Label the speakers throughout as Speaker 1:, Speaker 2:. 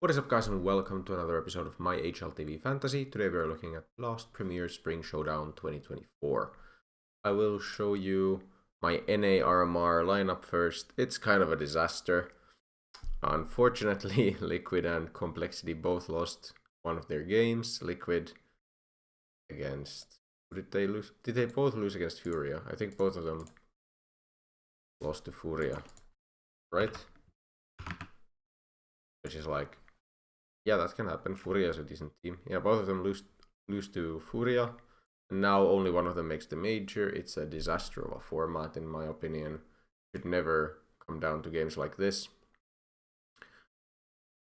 Speaker 1: What is up, guys, and welcome to another episode of my HLTV Fantasy. Today we are looking at Last Premier Spring Showdown 2024. I will show you my NA RMR lineup first. It's kind of a disaster. Unfortunately, Liquid and Complexity both lost one of their games. Liquid against... Did they lose? Did they both lose against Furia? I think both of them lost to Furia, right? Which is like... Yeah, that can happen. Furia is a decent team. Yeah, both of them lose to Furia. And now only one of them makes the major. It's a disaster of a format, in my opinion. Should never come down to games like this.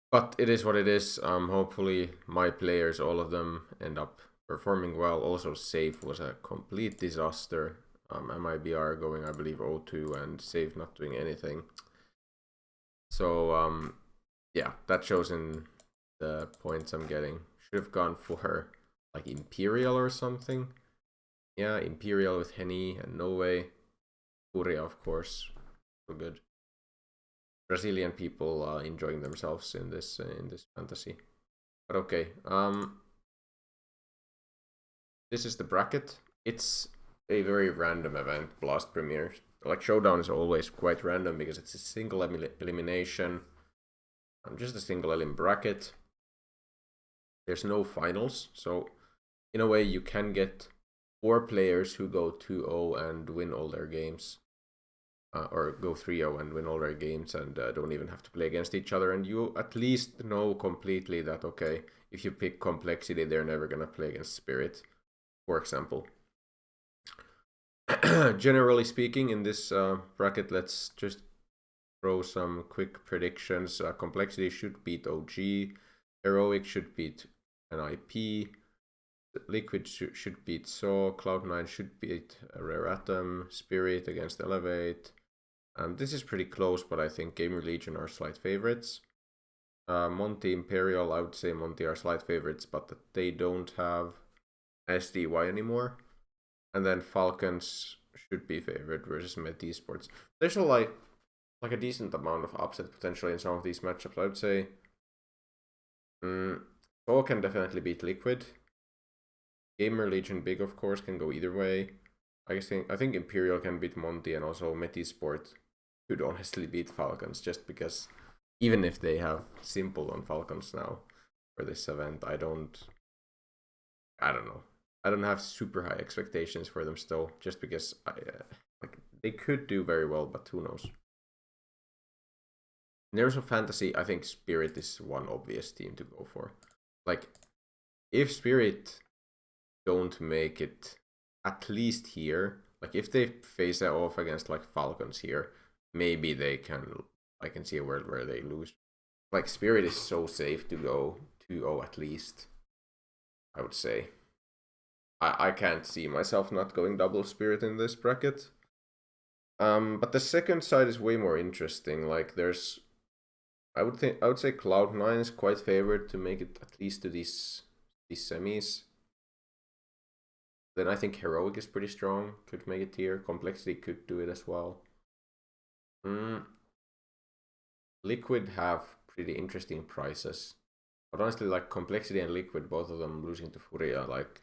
Speaker 1: But it is what it is. Hopefully my players, all of them, end up performing well. Also, Safe was a complete disaster. MIBR going, I believe, 0-2 and Safe not doing anything. So, yeah, that shows in the points I'm getting. Should have gone for like Imperial or something. Yeah, Imperial with Henny and No Way. Furia, of course, so good. Brazilian people enjoying themselves in this fantasy. But okay, this is the bracket. It's a very random event, Blast Premier. Like Showdown is always quite random because it's a single elimination. Just a single elim bracket. There's no finals, so in a way you can get 4 players who go 2-0 and win all their games. Or go 3-0 and win all their games and don't even have to play against each other. And you at least know completely that, okay, if you pick Complexity, they're never going to play against Spirit, for example. Generally speaking, in this bracket, let's just throw some quick predictions. Complexity should beat OG. Heroic should beat NIP. Liquid should beat Saw. Cloud9 should beat Rare Atom. Spirit against Elevate. This is pretty close, but I think Gamer Legion are slight favorites. Monty Imperial, I would say Monty are slight favorites, but they don't have SDY anymore. And then Falcons should be favored versus Met Esports. There's like a decent amount of upset potentially in some of these matchups. I would say Saw can definitely beat Liquid. Gamer Legion Big, of course, can go either way. I think Imperial can beat Monty, and also Met Esports could honestly beat Falcons, just because even if they have Simple on Falcons now for this event, I don't know. I don't have super high expectations for them still, just because like they could do very well, but who knows. In terms of fantasy, I think Spirit is one obvious team to go for. Like, if Spirit don't make it at least here, like if they face it off against like Falcons here, maybe they can. I can see a world where they lose. Like Spirit is so safe to go 2-0 at least, I would say. I can't see myself not going double Spirit in this bracket. But the second side is way more interesting. Like there's, I would say Cloud9 is quite favored to make it at least to these semis. Then I think Heroic is pretty strong, could make it here. Complexity could do it as well. Liquid have pretty interesting prices. But honestly, like Complexity and Liquid, both of them losing to Furia, like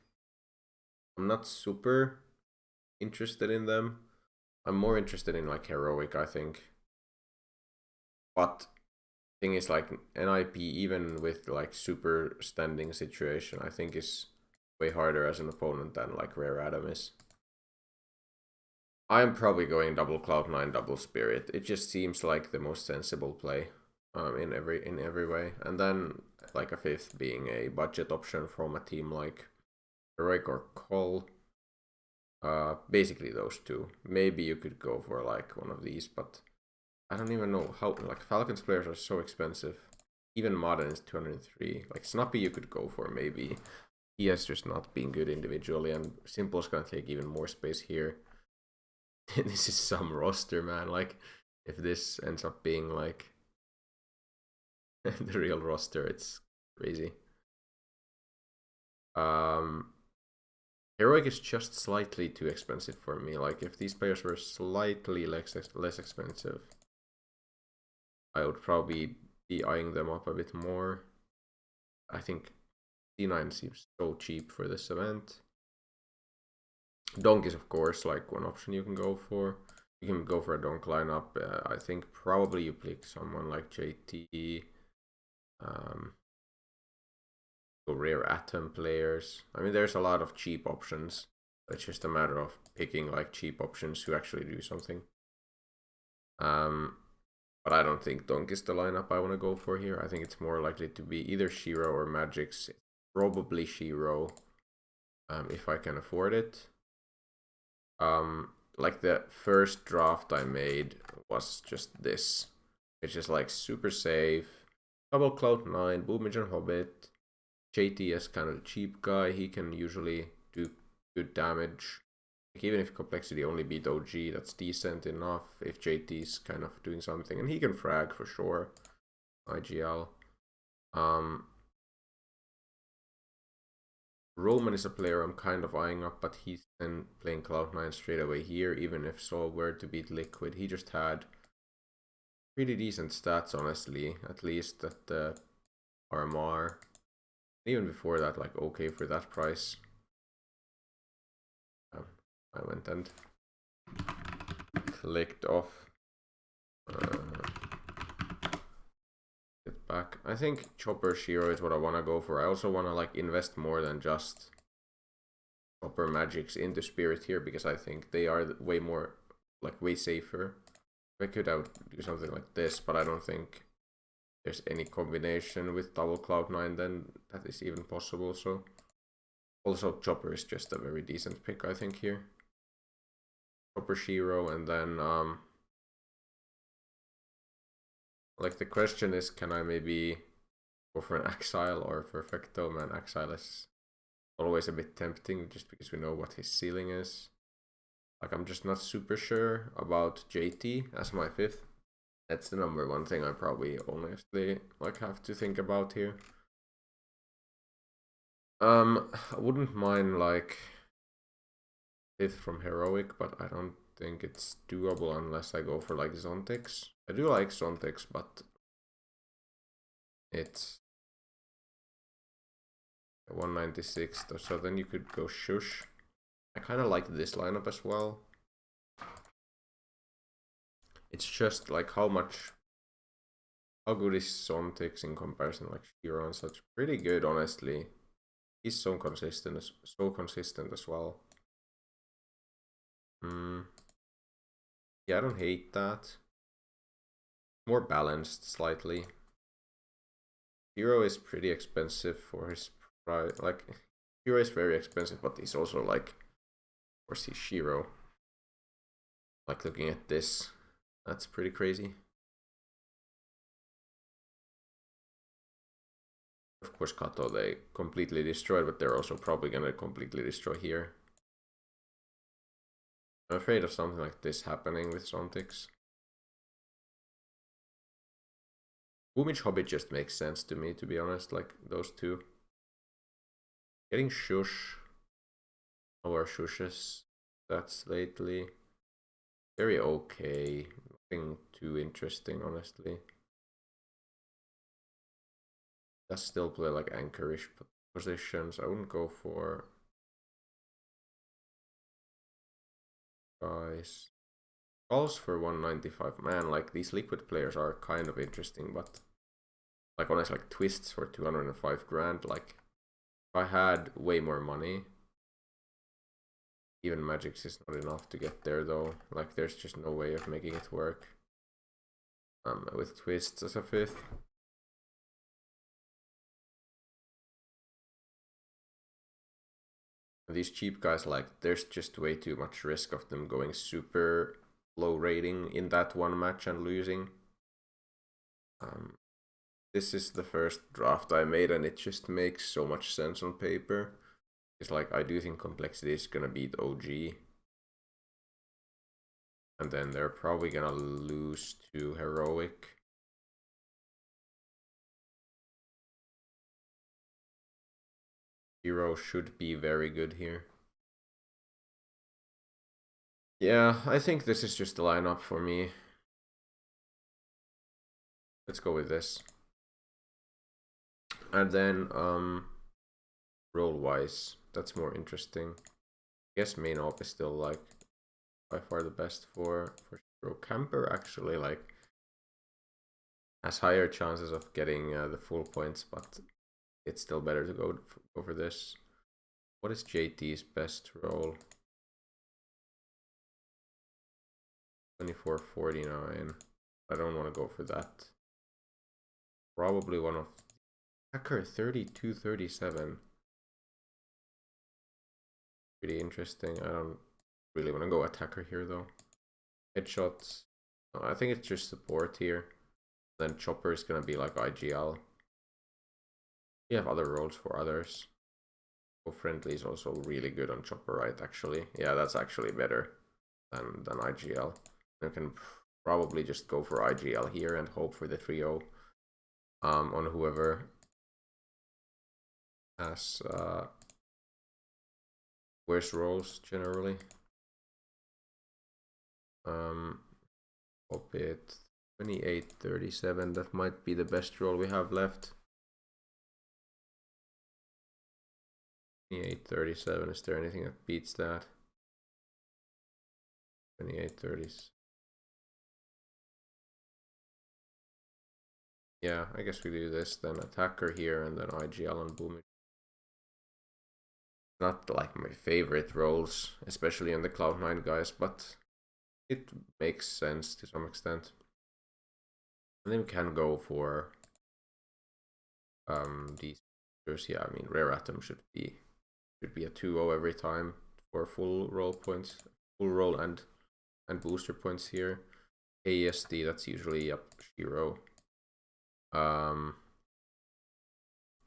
Speaker 1: I'm not super interested in them. I'm more interested in like Heroic, I think. But thing is, like NIP, even with like super standing situation, I think is way harder as an opponent than like Rare Atom is. I'm probably going double Cloud9, double Spirit. It just seems like the most sensible play in every way. And then like a fifth being a budget option from a team like Heroic or Call. Basically those two. Maybe you could go for like one of these, but I don't even know how. Like Falcons players are so expensive. Even Modern is 203. Like Snappy you could go for maybe. He has just not been good individually, and Simple's gonna take even more space here. This is some roster, man. Like if this ends up being like the real roster, it's crazy. Heroic is just slightly too expensive for me. Like if these players were slightly less expensive, I would probably be eyeing them up a bit more. I think D9 seems so cheap for this event. Donk is of course like one option you can go for. You can go for a donk lineup. I think probably you pick someone like JT. Rare atom players. I mean, there's a lot of cheap options. It's just a matter of picking like cheap options who actually do something. But I don't think Donk is the lineup I want to go for here. I think it's more likely to be either Shiro or Magix. Probably Shiro, if I can afford it. Like the first draft I made was just this. It's just like super safe. Double Cloud9, Boomage and Hobbit. JT is kind of a cheap guy. He can usually do good damage. Like even if complexity only beat OG, that's decent enough. If JT's kind of doing something, and he can frag for sure. IGL. Roman is a player I'm kind of eyeing up, but he's then playing Cloud9 straight away here. Even if Sol were to beat Liquid, he just had pretty decent stats, honestly. At least at the RMR. Even before that, like okay for that price. I went and clicked off. Get back. I think Chopper Shiro is what I want to go for. I also want to like invest more than just Chopper Magics into Spirit here, because I think they are way more, like way safer. I could do something like this, but I don't think there's any combination with double Cloud9 then that is even possible. So also Chopper is just a very decent pick, I think, here. Chopper Shiro, and then like the question is, can I maybe go for an Exile or Perfecto? Man, Exile is always a bit tempting just because we know what his ceiling is. Like I'm just not super sure about JT as my 5th. That's the number one thing I probably honestly like have to think about here. I wouldn't mind like 5th from Heroic, but I don't think it's doable unless I go for like Zontix. I do like Zontix, but it's 196, so then you could go Shush. I kind of like this lineup as well. It's just like how good is Zontix in comparison like Shiro and such? Pretty good, honestly. He's so consistent as well. Yeah, I don't hate that. More balanced slightly. Hero is pretty expensive for his price. Like Hero is very expensive, but he's also like, of course he's Shiro. Like looking at this, that's pretty crazy. Of course, Kato they completely destroyed, but they're also probably gonna completely destroy here. I'm afraid of something like this happening with Zontix. Boomage Hobbit just makes sense to me, to be honest, like those two. Getting Shush or Shushes, that's lately very okay. Nothing too interesting, honestly. Does still play like anchorish positions. I wouldn't go for guys. Calls for 195. Man, like these liquid players are kind of interesting, but like honestly, like twists for 205 grand. Like if I had way more money, even Magix is not enough to get there though. Like there's just no way of making it work. With twists as a 5th. These cheap guys, like there's just way too much risk of them going super low rating in that one match and losing. This is the first draft I made, and it just makes so much sense on paper. It's like I do think complexity is gonna beat OG, and then they're probably gonna lose to Heroic. Hero should be very good here. Yeah, I think this is just the lineup for me. Let's go with this. And then Roadwise, that's more interesting. I guess main op is still like by far the best for Shiro. Camper actually like has higher chances of getting the full points, but it's still better to go for this. What is JT's best role? 2449. I don't want to go for that. Probably one of Hacker 3237. Pretty interesting. I don't really want to go attacker here though. Headshots. I think it's just support here. Then chopper is gonna be like IGL. You have other roles for others. So friendly is also really good on chopper, right? Actually, yeah, that's actually better than IGL. You can probably just go for IGL here and hope for the 3-0 on whoever has worse roles generally. Albeit 2837, that might be the best roll we have left. 2837, is there anything that beats that? 2830s. Yeah, I guess we do this, then attacker here, and then IGL and boom. Not like my favorite roles, especially on the Cloud9 guys, but it makes sense to some extent. And then we can go for these features. Yeah, I mean rare atom should be a 2-0 every time for full roll points, full roll and booster points here. AESD, that's usually up 0.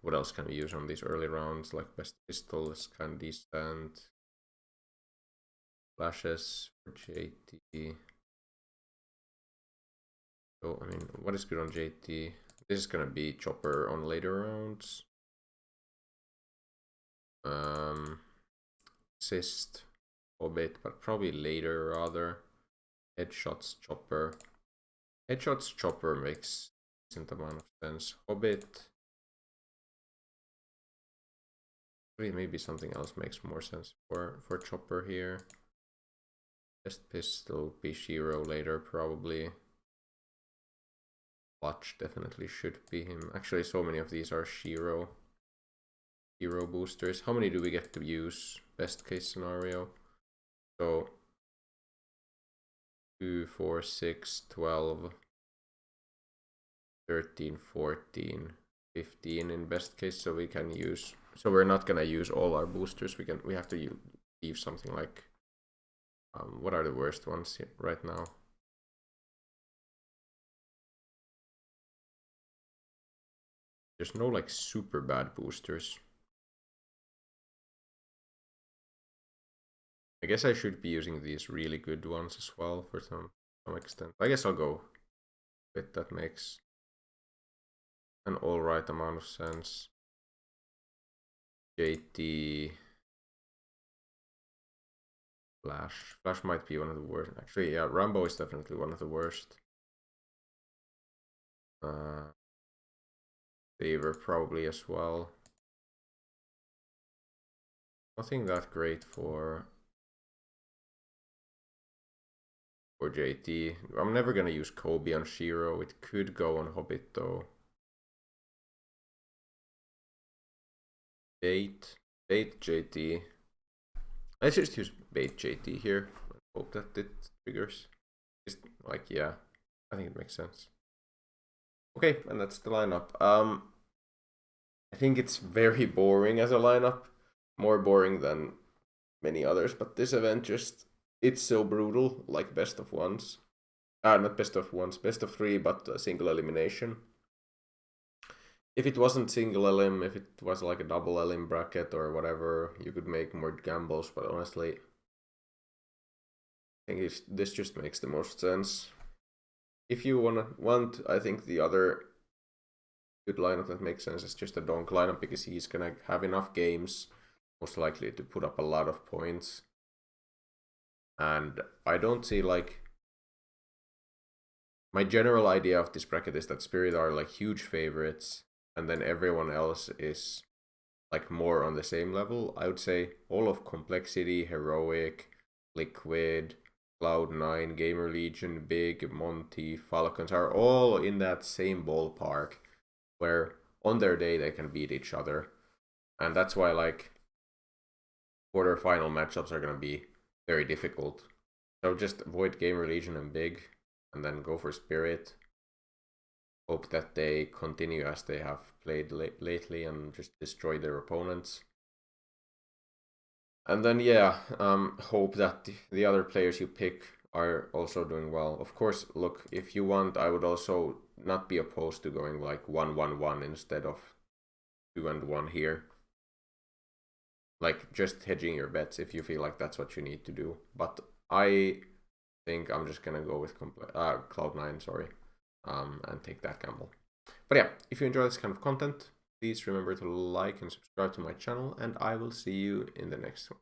Speaker 1: What else can we use on these early rounds? Like best pistols can decent. Flashes for JT. So I mean, what is good on JT? This is gonna be chopper on later rounds. Assist, Hobbit, but probably later rather. Headshots, chopper. Headshots, chopper makes decent amount of sense. Hobbit. Maybe something else makes more sense for chopper here. Best pistol, be Shiro later probably. Clutch definitely should be him. Actually, so many of these are Shiro boosters. How many do we get to use? Best case scenario. So 2, 4, 6, 12, 13, 14, 15 in best case. So we can use. So we're not gonna use all our boosters. We have to leave something like. What are the worst ones right now? There's no like super bad boosters. I guess I should be using these really good ones as well for some extent. I guess I'll go with that. Makes an alright amount of sense. JT. Flash might be one of the worst. Actually, yeah, Rambo is definitely one of the worst. Saver probably as well. Nothing that great for JT. I'm never gonna use Kobe on Shiro. It could go on Hobbit though. Bait JT. Let's just use bait JT here. Hope that it triggers. Just like, yeah, I think it makes sense. Okay, and that's the lineup. I think it's very boring as a lineup. More boring than many others, but this event just, it's so brutal, like best of ones. Not best of ones, best of 3, but single elimination. If it wasn't single elim, if it was like a double elim bracket or whatever, you could make more gambles, but honestly, I think this just makes the most sense. If you want, I think the other good lineup that makes sense is just a Donk lineup, because he's gonna have enough games, most likely, to put up a lot of points. And I don't see like, my general idea of this bracket is that Spirit are like huge favorites, and then everyone else is like more on the same level. I would say all of Complexity, Heroic, Liquid, Cloud9, Gamer Legion, Big, Monty, Falcons are all in that same ballpark where on their day they can beat each other. And that's why like quarterfinal matchups are going to be very difficult. So just avoid Gamer Legion and Big, and then go for Spirit. Hope that they continue as they have played lately and just destroy their opponents. And then yeah, hope that the other players you pick are also doing well. Of course, look, if you want, I would also not be opposed to going like 1-1-1 instead of 2-1 here. Like just hedging your bets if you feel like that's what you need to do. But I think I'm just gonna go with Cloud9, sorry, and take that gamble. But yeah, if you enjoy this kind of content, please remember to like and subscribe to my channel, and I will see you in the next one.